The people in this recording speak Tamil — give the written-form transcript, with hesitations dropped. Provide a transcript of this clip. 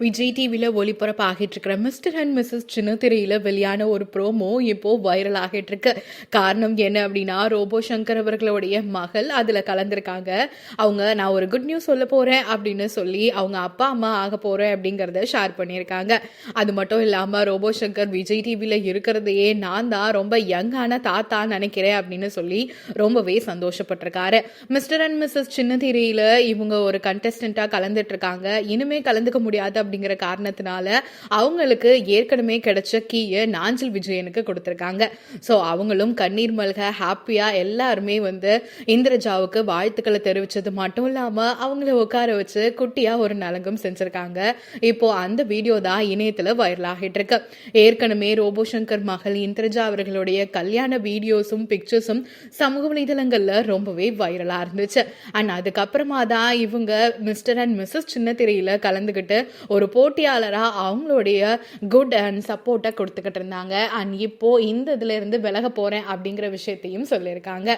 விஜய் டிவியில் ஒளிபரப்பாகிட்டு இருக்கிற மிஸ்டர் அண்ட் மிஸ்ஸஸ் சின்ன திரையில் வெளியான ஒரு ப்ரோமோ இப்போ வைரல் ஆகிட்டு இருக்கு. காரணம் என்ன அப்படின்னா, ரோபோ சங்கர் அவர்களுடைய மகள் அதில் கலந்துருக்காங்க. அவங்க நான் ஒரு குட் நியூஸ் சொல்ல போகிறேன் அப்படின்னு சொல்லி அவங்க அப்பா அம்மா ஆக போகிறேன் அப்படிங்கிறத ஷேர் பண்ணியிருக்காங்க. அது மட்டும் இல்லாமல் ரோபோ சங்கர் விஜய் டிவியில் இருக்கிறதையே நான் தான் ரொம்ப யங்கான தாத்தா நினைக்கிறேன் அப்படின்னு சொல்லி ரொம்பவே சந்தோஷப்பட்டிருக்காரு. மிஸ்டர் அண்ட் மிஸ்ஸஸ் சின்ன திரையில் இவங்க ஒரு கண்டஸ்டண்ட்டாக கலந்துட்டு இருக்காங்க. இனிமே கலந்துக்க முடியாது அப்படிங்கிற காரணத்தினால அவங்களுக்கு ஏற்கனவே கிடைச்ச கீயை நாஞ்சில் விஜயனுக்கு கொடுத்துருக்காங்க. ஸோ அவங்களும் கண்ணீர் மல்க ஹாப்பியா எல்லாருமே இந்திரஜாவுக்கு வாழ்த்துக்களை தெரிவிச்சது மட்டும் இல்லாம அவங்கள உட்கார வச்சு குட்டியா ஒரு நலங்கும் செஞ்சிருக்காங்க. இப்போ அந்த வீடியோ தான் இணையத்துல வைரல் ஆகிட்டு இருக்கு. ஏற்கனவே ரோபோ சங்கர் மகள் இந்திரஜா அவர்களுடைய கல்யாண வீடியோஸும் பிக்சர்ஸும் சமூக வலைதளங்கள்ல ரொம்பவே வைரலா இருந்துச்சு. அண்ட் அதுக்கப்புறமா தான் இவங்க மிஸ்டர் அண்ட் மிஸ்ஸஸ் சின்ன திரையில கலந்துகிட்டு ஒரு போட்டியாளராக அவங்களுடைய குட் அண்ட் சப்போர்ட்டை கொடுத்துக்கிட்டு இருந்தாங்க. அண்ட் இப்போ இந்த இதுல இருந்து விலக போறேன் அப்படிங்கிற விஷயத்தையும் சொல்லியிருக்காங்க.